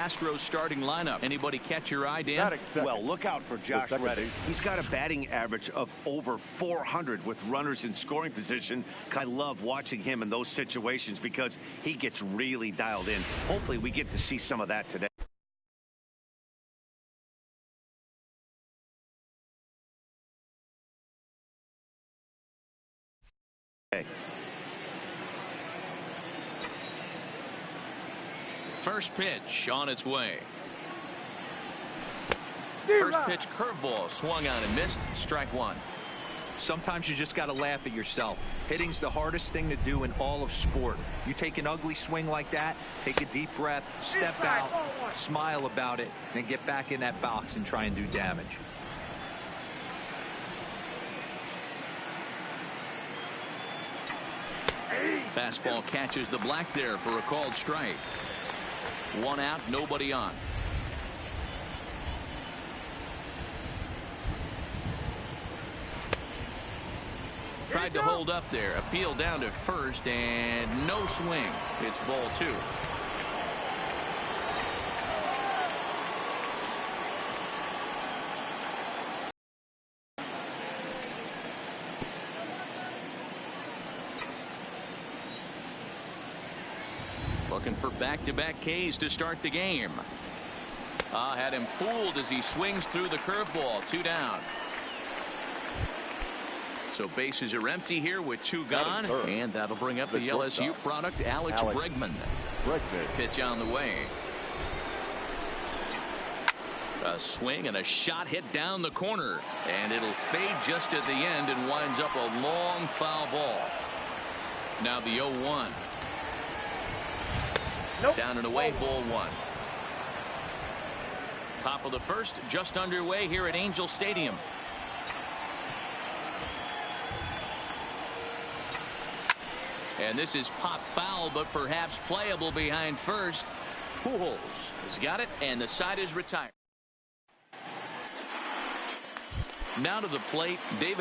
Astros starting lineup. Anybody catch your eye, Dan? Well, look out for Josh Reddick. He's got a batting average of over 400 with runners in scoring position. I love watching him in those situations because he gets really dialed in. Hopefully we get to see some of that today. First pitch on its way. First pitch curveball swung on and missed. Strike one. Sometimes you just got to laugh at yourself. Hitting's the hardest thing to do in all of sport. You take an ugly swing like that, take a deep breath, step out, smile about it, and get back in that box and try and do damage. Fastball catches the black there for a called strike. One out, nobody on. Tried to hold up there. Appeal down to first and no swing. It's ball two. Looking for back-to-back Ks to start the game. Had him fooled as he swings through the curveball. Two down. So bases are empty here with two gone. And that'll bring up the LSU product, Alex Bregman. Pitch on the way. A swing and a shot hit down the corner. And it'll fade just at the end and winds up a long foul ball. Now the 0-1. Down and away, ball one. Top of the first, just underway here at Angel Stadium. And this is pop foul, but perhaps playable behind first. Pujols has got it, and the side is retired. Now to the plate, David.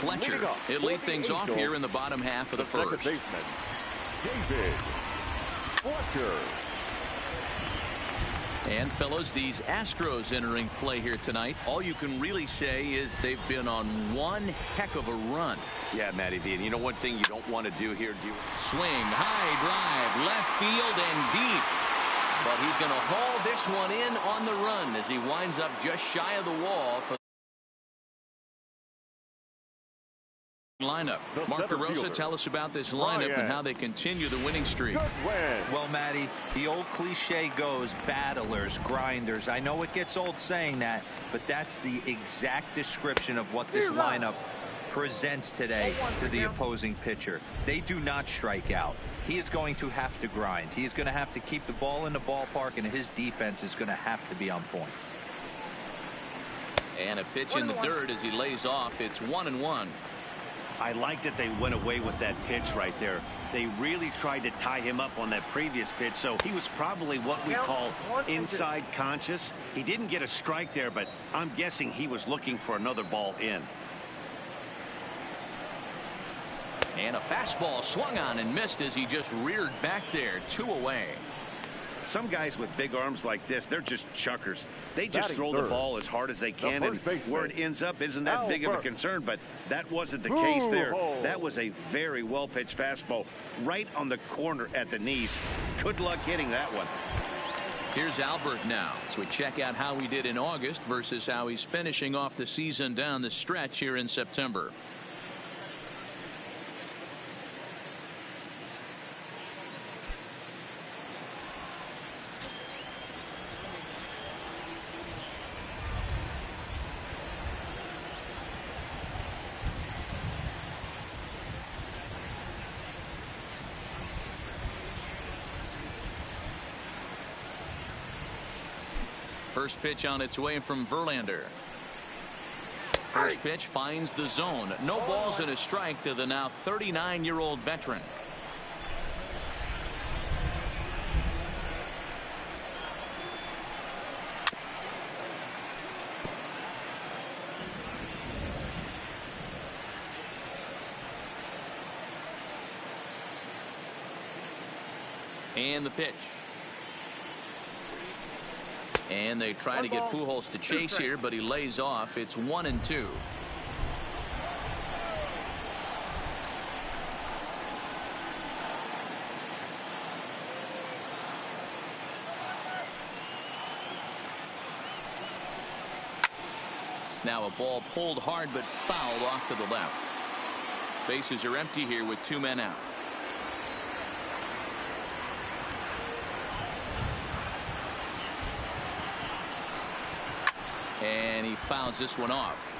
Fletcher. He'll lead things off here in the bottom half of the first. Second baseman, David Fletcher. And fellas, these Astros entering play here tonight. All you can really say is they've been on one heck of a run. Yeah, Matty V. And you know one thing you don't want to do here? Swing, high drive, left field and deep. But he's going to haul this one in on the run as he winds up just shy of the wall for lineup. Mark DeRosa, tell us about this lineup and how they continue the winning streak. Well, Matty, the old cliche goes battlers, grinders. I know it gets old saying that, but that's the exact description of what this lineup presents today to the opposing pitcher. They do not strike out. He is going to have to grind. He is going to have to keep the ball in the ballpark, and his defense is going to have to be on point. And a pitch in the dirt as he lays off. It's 1-1. I like that they went away with that pitch right there. They really tried to tie him up on that previous pitch, so he was probably what we call inside conscious. He didn't get a strike there, but I'm guessing he was looking for another ball in. And a fastball swung on and missed as he just reared back there. 2 away. Some guys with big arms like this, they're just chuckers. They just throw the ball as hard as they can, and where it ends up isn't that big of a concern, but that wasn't the case there. That was a very well-pitched fastball right on the corner at the knees. Good luck hitting that one. Here's Albert now as we check out how he did in August versus how he's finishing off the season down the stretch here in September. First pitch on its way from Verlander. First pitch finds the zone. No balls and a strike to the now 39-year-old veteran. And the pitch. And they try to get Pujols to chase here, but he lays off. It's 1-2. Now a ball pulled hard but fouled off to the left. Bases are empty here with 2 men out. And he fouls this one off.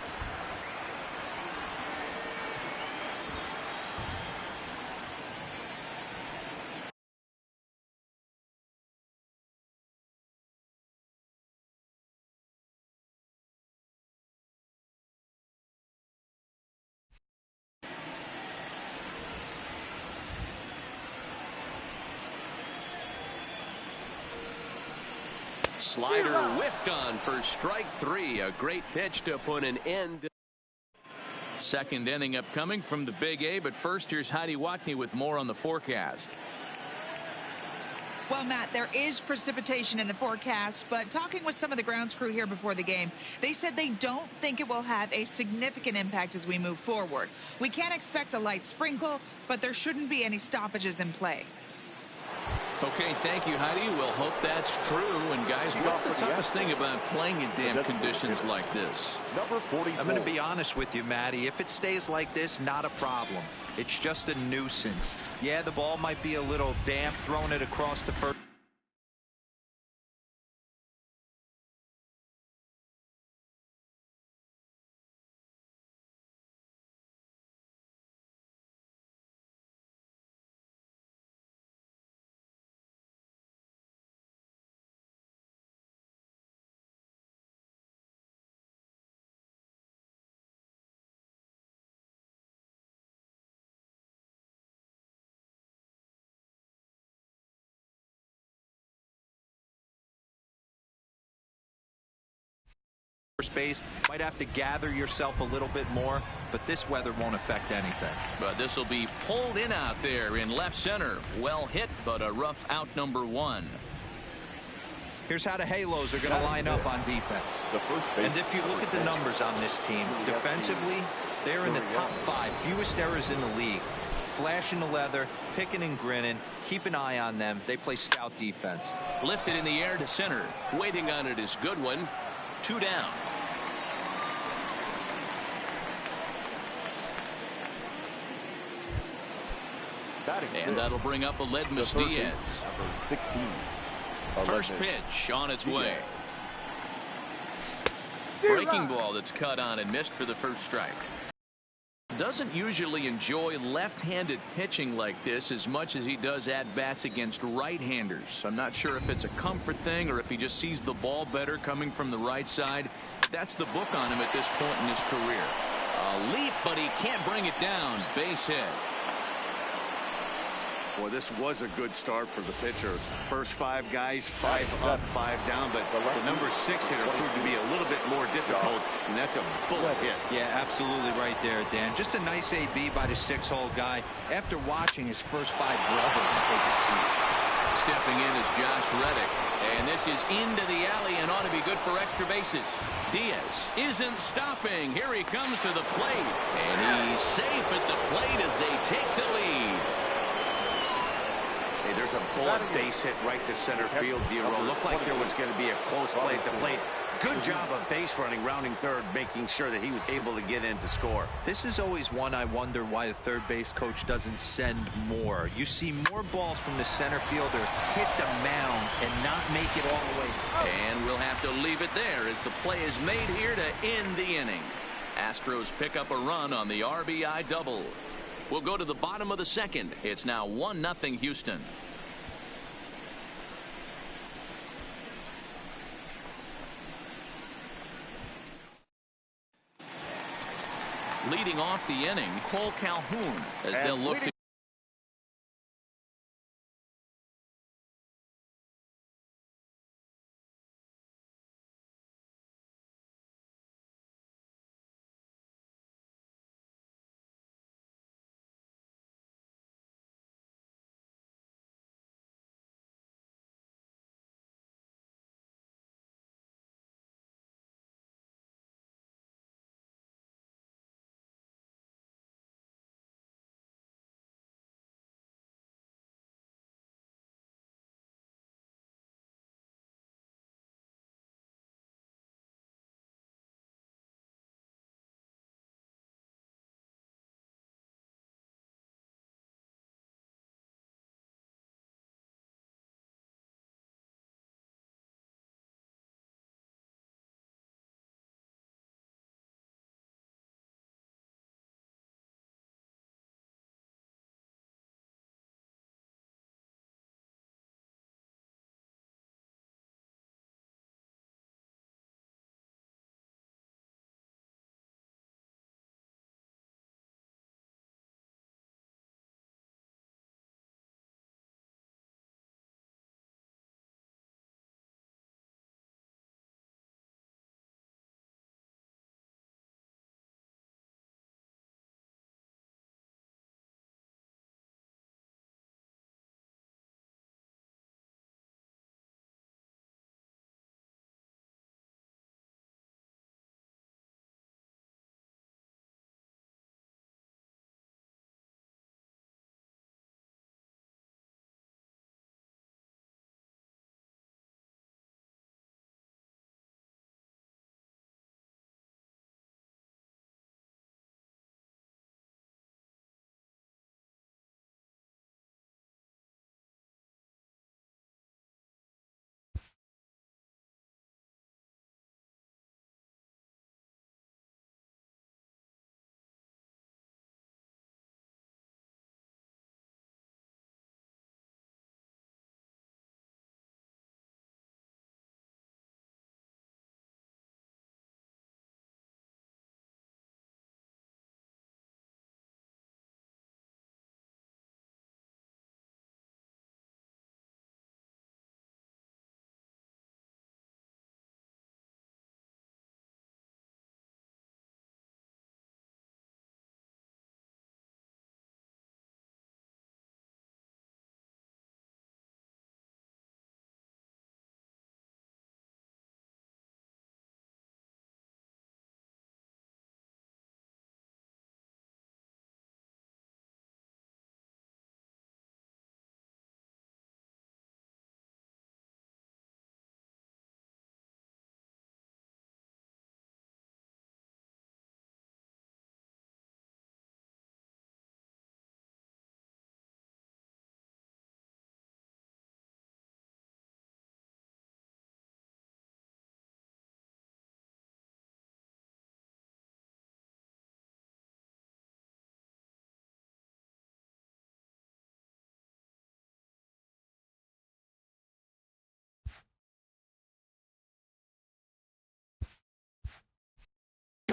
Slider whiffed on for strike 3. A great pitch to put an end. Second inning upcoming from the Big A, but first here's Heidi Watney with more on the forecast. Well, Matt, there is precipitation in the forecast, but talking with some of the grounds crew here before the game, they said they don't think it will have a significant impact as we move forward. We can't expect a light sprinkle, but there shouldn't be any stoppages in play. Okay, thank you, Heidi. We'll hope that's true. And, guys, what's the toughest thing about playing in damp conditions like this? I'm going to be honest with you, Matty. If it stays like this, not a problem. It's just a nuisance. Yeah, the ball might be a little damp, throwing it across the first. first base. Might have to gather yourself a little bit more, but this weather won't affect anything. But this will be pulled in out there in left center. Well hit, but a rough out number 1. Here's how the Halos are going to line up on defense. And if you look at the numbers on this team, defensively, they're in the top 5, fewest errors in the league. Flashing the leather, picking and grinning. Keep an eye on them. They play stout defense. Lifted in the air to center. Waiting on it is Goodwin. 2 down. And that'll bring up Aledmus Diaz. First pitch on its way. Breaking ball that's cut on and missed for the first strike. Doesn't usually enjoy left-handed pitching like this as much as he does at-bats against right-handers. I'm not sure if it's a comfort thing or if he just sees the ball better coming from the right side. That's the book on him at this point in his career. A leap, but he can't bring it down. Base hit. Well, this was a good start for the pitcher. First 5 guys, 5 up, 5 down, but the number 6 hitter proved to be a little bit more difficult, and that's a bullet hit. Yeah, absolutely right there, Dan. Just a nice AB by the 6-hole guy after watching his first 5 brothers take a seat. Stepping in is Josh Reddick, and this is into the alley and ought to be good for extra bases. Diaz isn't stopping. Here he comes to the plate, and he's safe at the plate as they take the lead. Hey, there's a bullet base hit right to center field. It looked like there was going to be a close play at the plate. Good job of base running, rounding third, making sure that he was able to get in to score. This is always one I wonder why the third base coach doesn't send more. You see more balls from the center fielder hit the mound and not make it all the way. And we'll have to leave it there as the play is made here to end the inning. Astros pick up a run on the RBI double. We'll go to the bottom of the second. It's now 1-0 Houston. Leading off the inning, Cole Calhoun, as they'll look to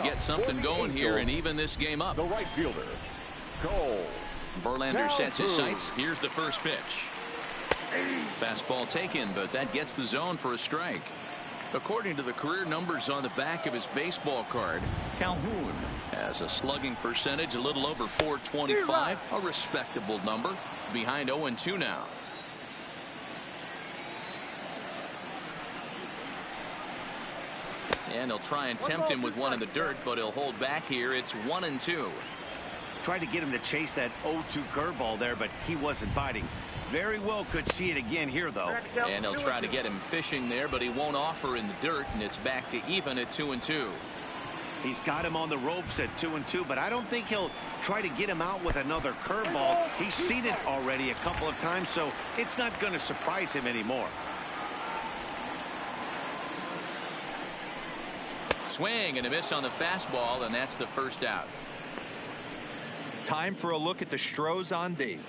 get something going here and even this game up. The right fielder, Cole. Verlander sets his sights. Here's the first pitch. Fastball taken, but that gets the zone for a strike. According to the career numbers on the back of his baseball card, Calhoun has a slugging percentage a little over .425, a respectable number. Behind 0-2 now. And he'll try and tempt him with one in the dirt, but he'll hold back here. It's 1-2. Tried to get him to chase that 0-2 curveball there, but he wasn't biting. Very well could see it again here, though. And he'll try to get him fishing there, but he won't offer in the dirt, and it's back to even at 2-2. He's got him on the ropes at 2-2, but I don't think he'll try to get him out with another curveball. He's seen it already a couple of times, so it's not going to surprise him anymore. Swing and a miss on the fastball, and that's the first out. Time for a look at the Stros on D.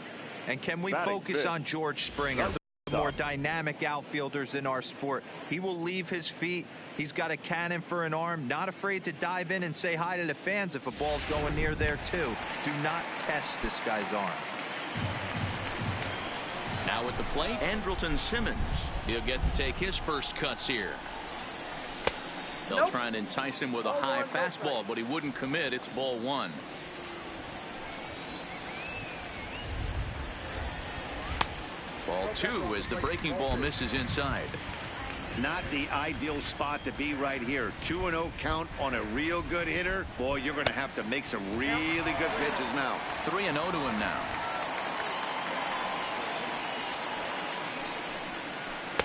And can we focus on George Springer, the more dynamic outfielders in our sport? He will leave his feet. He's got a cannon for an arm, not afraid to dive in and say hi to the fans if a ball's going near there too. Do not test this guy's arm. Now at the plate, Andrelton Simmons. He'll get to take his first cuts here. They'll try and entice him with a high fastball, but he wouldn't commit. It's ball one. Ball two as the breaking ball misses inside. Not the ideal spot to be right here. 2-0 count on a real good hitter. Boy, you're going to have to make some really good pitches now. 3-0 to him now.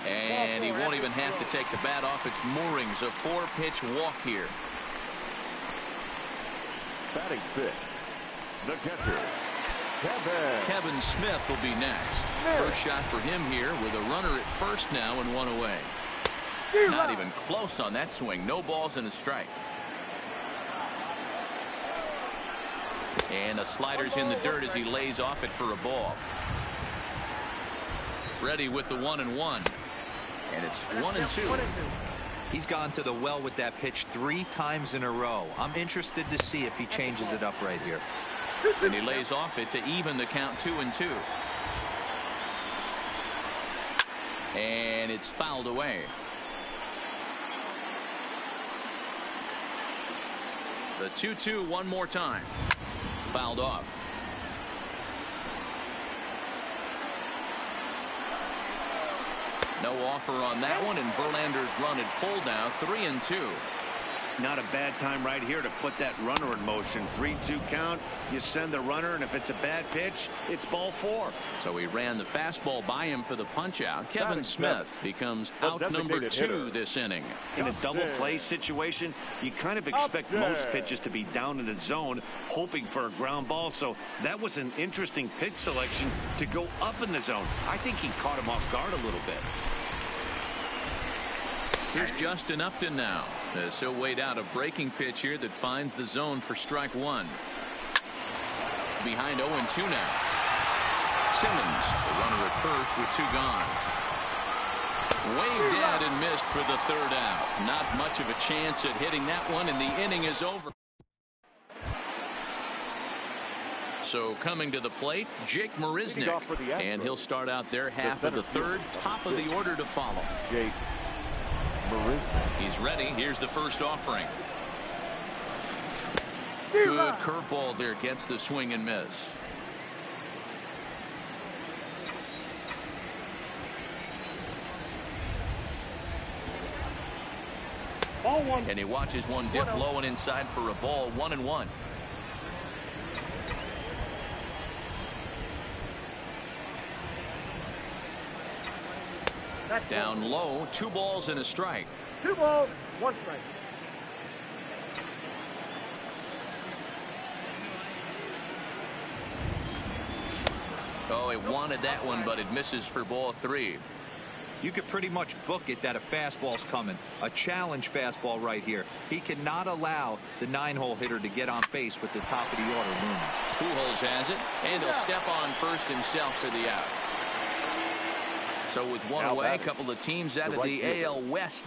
And he won't even have to take the bat off its moorings. A 4-pitch walk here. Batting fifth, the catcher, Kevin Smith will be next. First shot for him here with a runner at first now and one away. Not even close on that swing. No balls and a strike. And a slider's in the dirt as he lays off it for a ball. Ready with the 1-1. And it's 1-2. He's gone to the well with that pitch 3 times in a row. I'm interested to see if he changes it up right here. And he lays off it to even the count 2-2. And it's fouled away. The 2-2 one more time. Fouled off. No offer on that one, and Verlander's run at full now, 3-2. Not a bad time right here to put that runner in motion. 3-2 count. You send the runner, and if it's a bad pitch, it's ball 4. So he ran the fastball by him for the punch out. Kevin Smith becomes out number 2 this inning. In a double play situation, you kind of expect most pitches to be down in the zone, hoping for a ground ball. So that was an interesting pitch selection to go up in the zone. I think he caught him off guard a little bit. Here's Justin Upton now, as he'll wait out a breaking pitch here that finds the zone for strike 1. Behind 0-2 now. Simmons, the runner at first with 2 gone. Way dead and missed for the 3rd out. Not much of a chance at hitting that one, and the inning is over. So coming to the plate, Jake Marisnick, and he'll start out their half of the 3rd, top of the order to follow. Jake Marisnick. He's ready. Here's the first offering. Good curveball there, gets the swing and miss. Ball 1. And he watches one dip low and inside for a ball. 1-1. Down low, 2 balls and a strike. 2 balls, 1 strike. Oh, he wanted that one, but it misses for ball 3. You could pretty much book it that a fastball's coming. A challenge fastball right here. He cannot allow the 9-hole hitter to get on base with the top of the order looming. Pujols has it, and he'll step on first himself for the out. So with one away, a couple of teams out of the AL West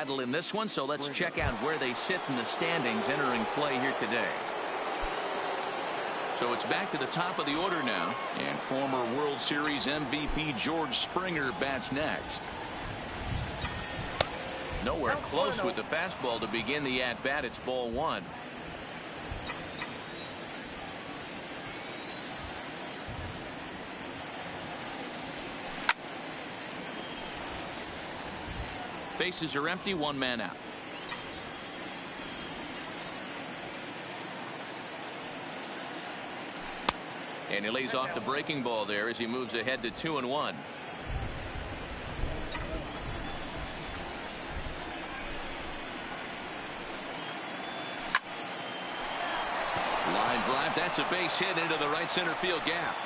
battle in this one, so let's check out where they sit in the standings entering play here today. So it's back to the top of the order now, and former World Series MVP George Springer bats next. Nowhere close with the fastball to begin the at-bat. It's ball one. Bases are empty, one man out. And he lays off the breaking ball there as he moves ahead to 2-1. Line drive. That's a base hit into the right center field gap.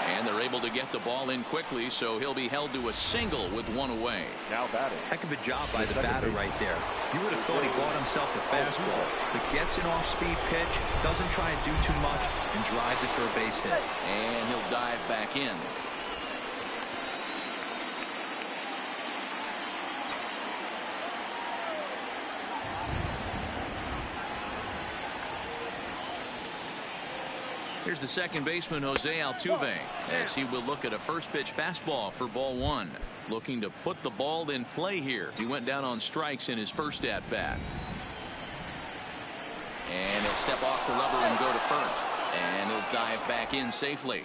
And they're able to get the ball in quickly, so he'll be held to a single with one away. Now batting. Heck of a job by the batter right there. You would have thought he bought himself a fastball, but gets an off-speed pitch, doesn't try and do too much, and drives it for a base hit. And he'll dive back in. Here's the second baseman, Jose Altuve, as he will look at a first pitch fastball for ball one. Looking to put the ball in play here. He went down on strikes in his first at bat. And he'll step off the rubber and go to first. And he'll dive back in safely.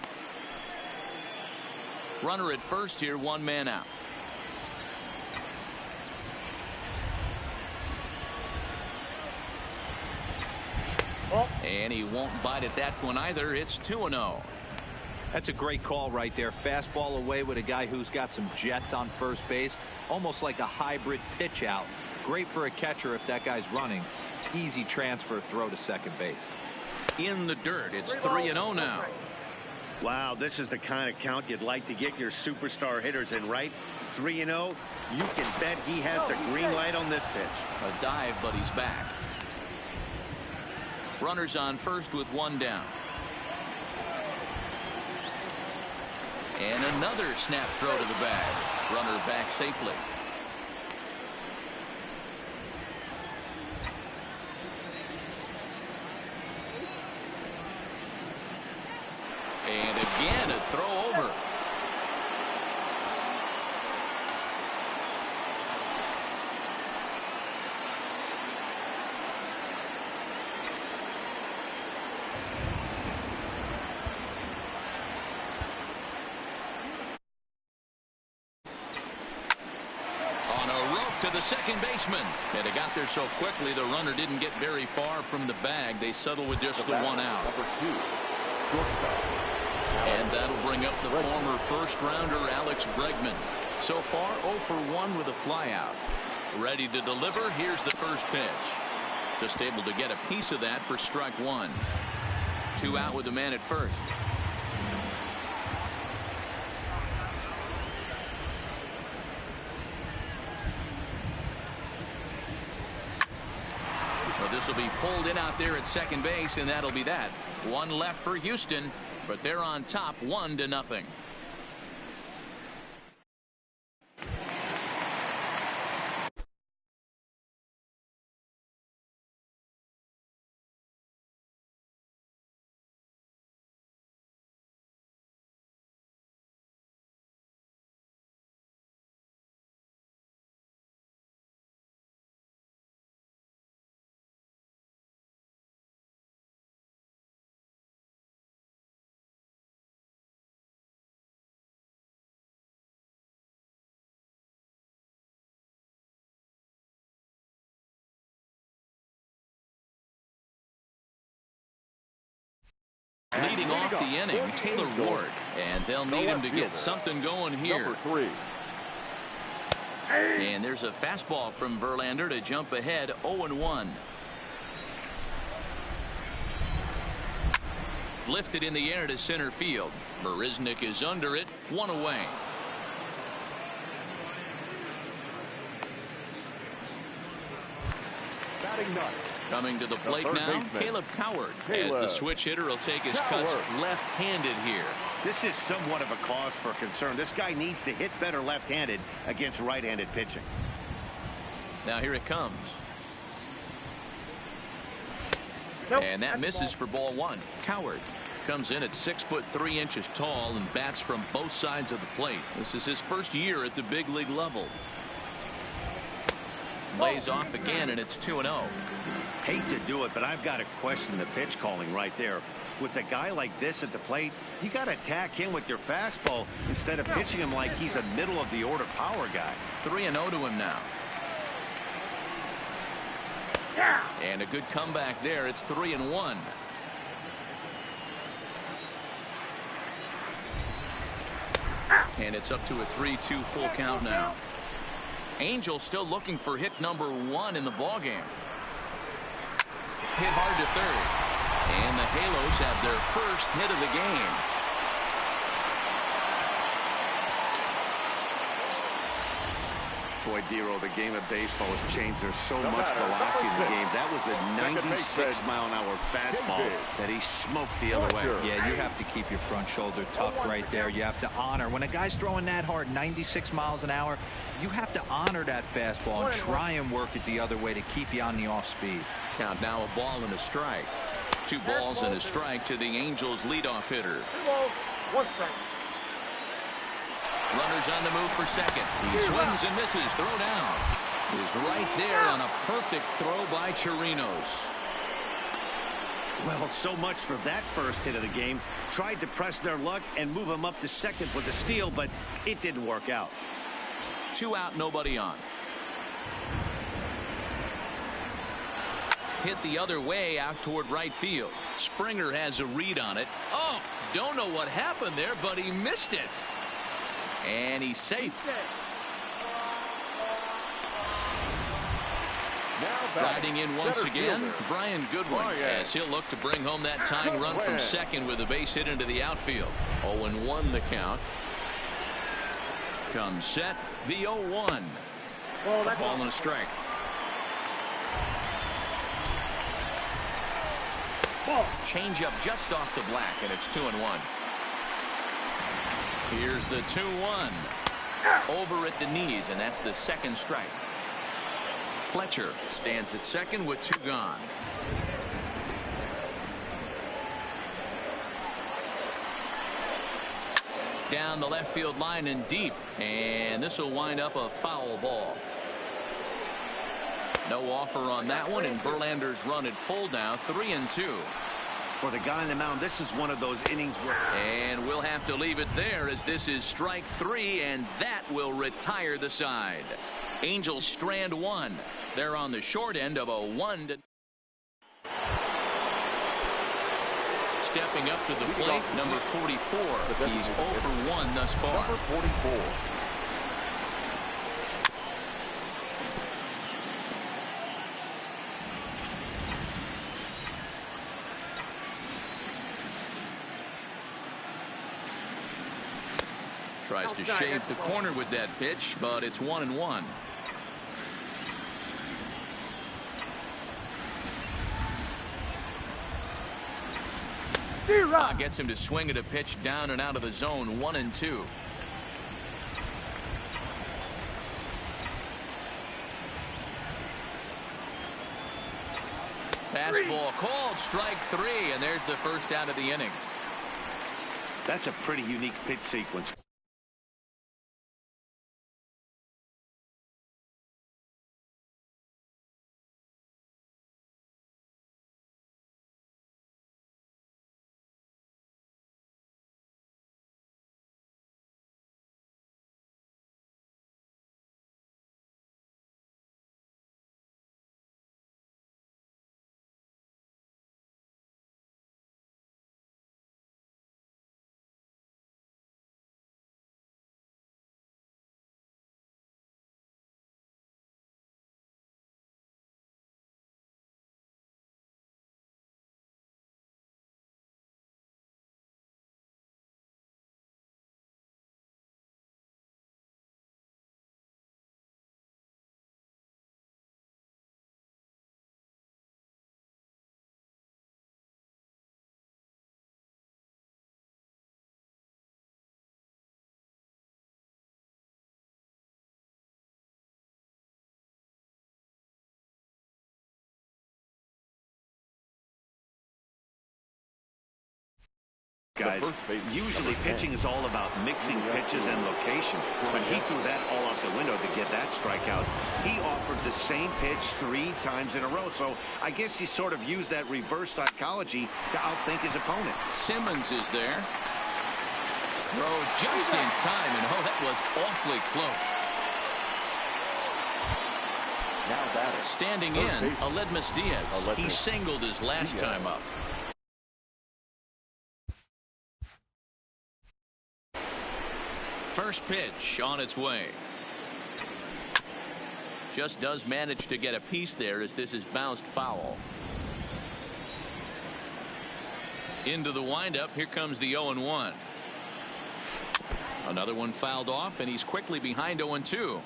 Runner at first here, one man out. And he won't bite at that one either. It's 2-0. That's a great call right there. Fastball away with a guy who's got some jets on first base. Almost like a hybrid pitch out. Great for a catcher if that guy's running. Easy transfer throw to second base. In the dirt. It's 3-0 now. Wow, this is the kind of count you'd like to get your superstar hitters in, right? 3-0. You can bet he has the green light on this pitch. A dive, but he's back. Runners on first with one down. And another snap throw to the bag. Runner back safely. And again a throw over. To the second baseman, and it got there so quickly the runner didn't get very far from the bag. They settle with just the one out. Number 2, shortstop. And that'll bring up the former first rounder Alex Bregman. So far 0 for 1 with a flyout. Ready to deliver. Here's the first pitch. Just able to get a piece of that for strike one. 2 out with the man at first. This will be pulled in out there at second base, and that'll be that. One left for Houston, but they're on top 1-0. Leading off the inning, Taylor Ward, and they'll need him to get something going here. Number 3. And there's a fastball from Verlander to jump ahead 0-1. Lifted in the air to center field. Marisnick is under it, 1 away. Batting ninth, Coming to the plate third now, baseman, Caleb Coward. As Caleb the switch hitter will take his cuts Coward. left-handed here. This is somewhat of a cause for concern. This guy needs to hit better left-handed against right-handed pitching. Now here it comes. Nope, And that that's misses ball. for ball one. Coward comes in at 6'3" tall and bats from both sides of the plate. This is his first year at the big league level. Lays off again, and it's 2-0. Hate to do it, but I've got to question the pitch calling right there. With a guy like this at the plate, you got to attack him with your fastball instead of pitching him like he's a middle-of-the-order power guy. 3-0 to him now. And a good comeback there. It's 3-1. And it's up to a 3-2 full count now. Angels still looking for hit number 1 in the ballgame. Hit hard to third. And the Halos have their first hit of the game. Boy, Dero, the game of baseball has changed. There's so much velocity in the game. That was a 96-mile-an-hour fastball that he smoked the other way. Yeah, you have to keep your front shoulder tucked right there. You have to honor. When a guy's throwing that hard, 96 miles an hour, you have to honor that fastball and try and work it the other way to keep you on the off speed. Count now, a ball and a strike. 2 balls and a strike to the Angels leadoff hitter. 2 balls, 1 strike. Runners on the move for second. He swings and misses. Throw down. Is right there on a perfect throw by Chirinos. Well, so much for that first hit of the game. Tried to press their luck and move him up to second with a steal, but it didn't work out. 2 out, nobody on. Hit the other way out toward right field. Springer has a read on it. Oh, don't know what happened there, but he missed it. And he's safe. Riding in once again, Brian Goodwin, as he'll look to bring home that tying run from second with a base hit into the outfield. 0-1 the count. Comes set, the 0-1. Ball and a strike. Change up just off the black, and it's 2-1. Here's the 2-1. Over at the knees, and that's the second strike. Fletcher stands at second with 2 gone. Down the left field line and deep, and this will wind up a foul ball. No offer on that one, and Verlander's run at full now, 3-2. For the guy on the mound, this is one of those innings where... And we'll have to leave it there, as this is strike 3, and that will retire the side. Angels strand 1. They're on the short end of a 1-. Stepping up to the plate, number 44. He's 0 for 1 thus far. Number 44. Tries to shave the corner with that pitch, but it's 1-1. Gets him to swing at a pitch down and out of the zone, 1-2. Fastball called, strike 3, and there's the first out of the inning. That's a pretty unique pitch sequence. guys. Usually pitching is all about mixing pitches and location, but he threw that all out the window to get that strikeout. He offered the same pitch 3 times in a row, so I guess he sort of used that reverse psychology to outthink his opponent. Simmons is there. Throw just in time, and oh, that was awfully close. Now batting. Standing in, Aledmus Diaz. He singled his last time up. First pitch on its way. Just does manage to get a piece there as this is bounced foul. Into the windup. Here comes the 0-1. Another one fouled off, and he's quickly behind 0-2.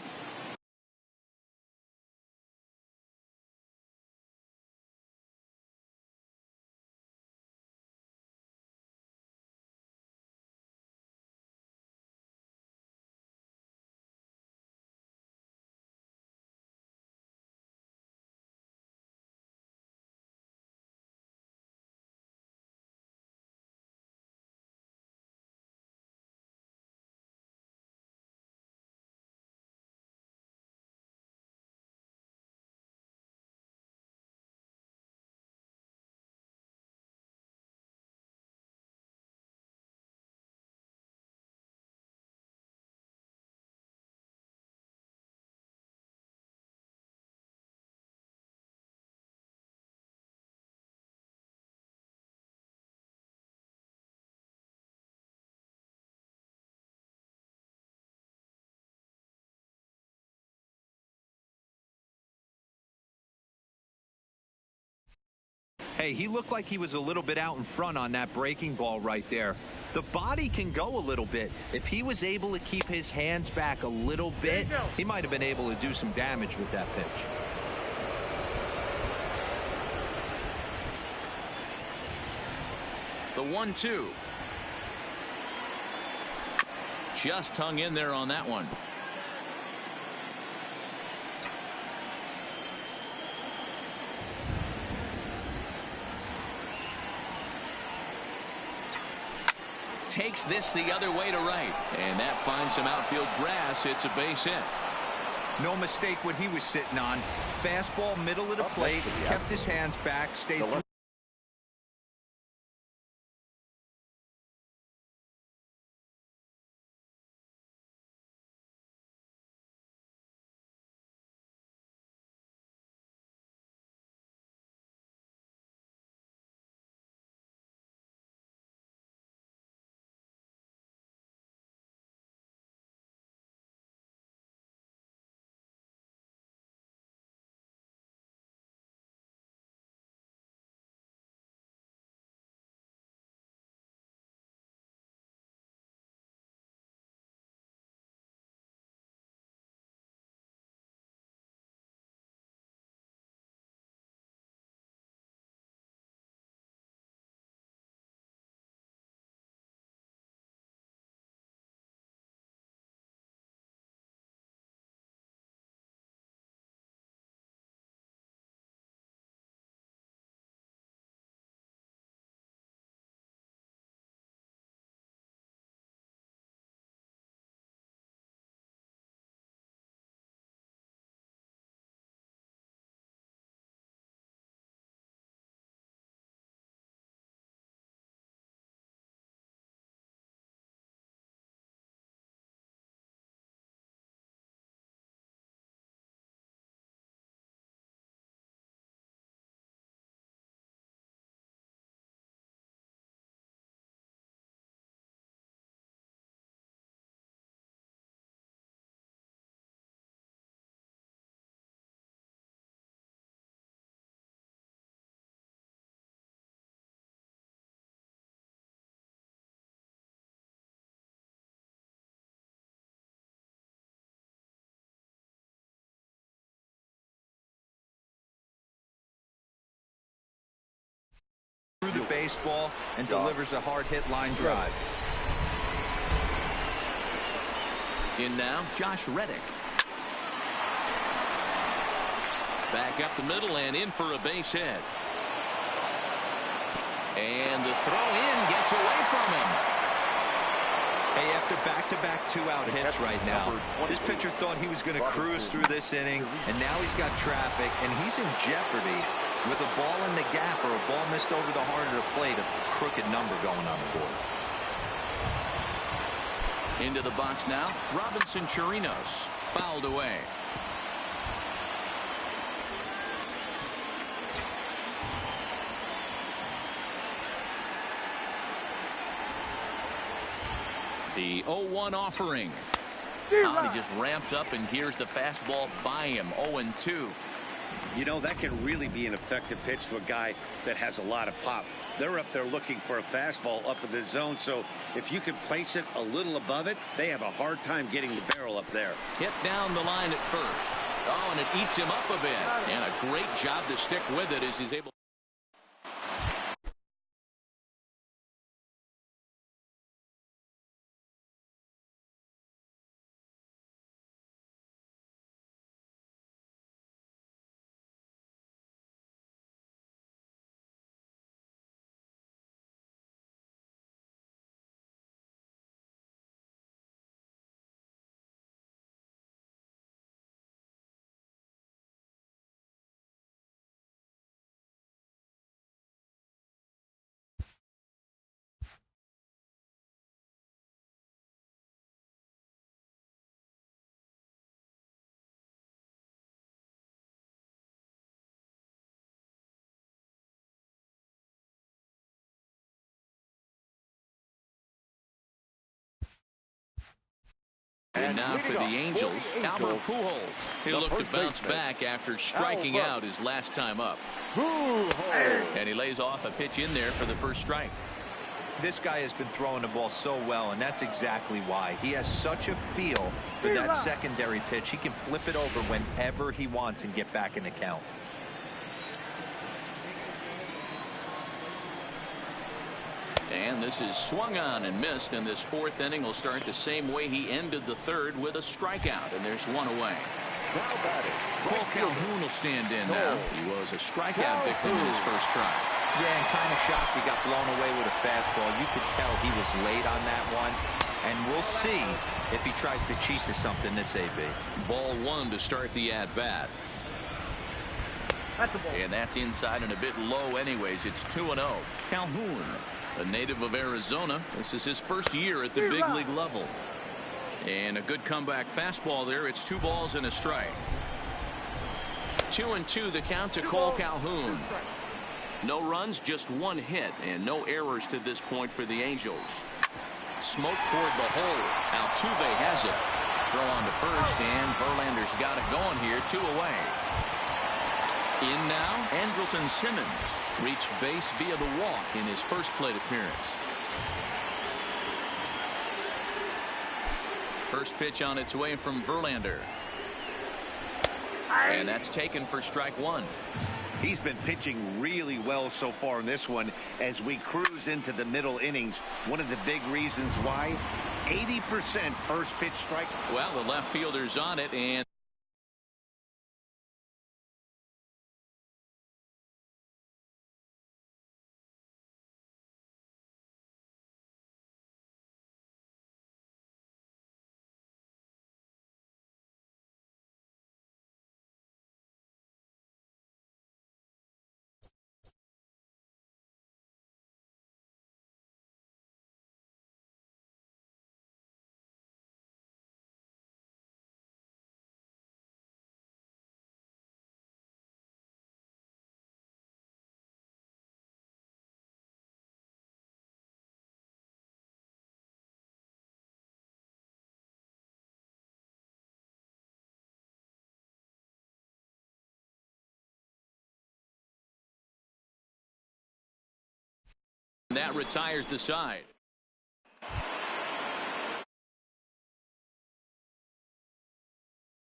Hey, he looked like he was a little bit out in front on that breaking ball right there. The body can go a little bit. If he was able to keep his hands back a little bit, he might have been able to do some damage with that pitch. The 1-2. Just hung in there on that one. Takes this the other way to right, and that finds some outfield grass. It's a base hit. No mistake what he was sitting on. Fastball, middle of the plate, kept his hands back, stayed through. Through the baseball and delivers a hard hit line drive. In now, Josh Reddick. Back up the middle and in for a base hit. And the throw in gets away from him. Hey, after back-to-back two-out hits right now, this pitcher thought he was going to cruise through this inning, and now he's got traffic, and he's in jeopardy with a ball in the gap or a ball missed over the heart of the plate, a crooked number going on the board. Into the box now, Robinson Chirinos, fouled away. The 0-1 offering. He just ramps up, and here's the fastball by him. 0-2. You know, that can really be an effective pitch to a guy that has a lot of pop. They're up there looking for a fastball up in the zone, so if you can place it a little above it, they have a hard time getting the barrel up there. Hit down the line at first. Oh, and it eats him up a bit. And a great job to stick with it as he's able. And now for the Angels, Albert Pujols. He'll look to bounce back after striking out his last time up. And he lays off a pitch in there for the first strike. This guy has been throwing the ball so well, and that's exactly why. He has such a feel for that secondary pitch. He can flip it over whenever he wants and get back in the count. And this is swung on and missed, and this fourth inning will start the same way he ended the third, with a strikeout, and there's one away. Cole Calhoun will stand in now. He was a strikeout victim in his first try. Yeah, and kind of shocked he got blown away with a fastball. You could tell he was late on that one, and we'll see if he tries to cheat to something this AB. Ball one to start the at-bat. And that's inside and a bit low anyways. It's 2-0. Calhoun, a native of Arizona. This is his first year at the big league level. And a good comeback fastball there. It's 2 balls and a strike. 2-2 the count to Cole Calhoun. No runs, just 1 hit, and no errors to this point for the Angels. Smoke toward the hole. Altuve has it. Throw on to first, and Verlander's got it going here. 2 away. In now, Andrelton Simmons reached base via the walk in his first plate appearance. First pitch on its way from Verlander. And that's taken for strike 1. He's been pitching really well so far in this one as we cruise into the middle innings. One of the big reasons why, 80% first pitch strike. Well, the left fielder's on it, and that retires the side.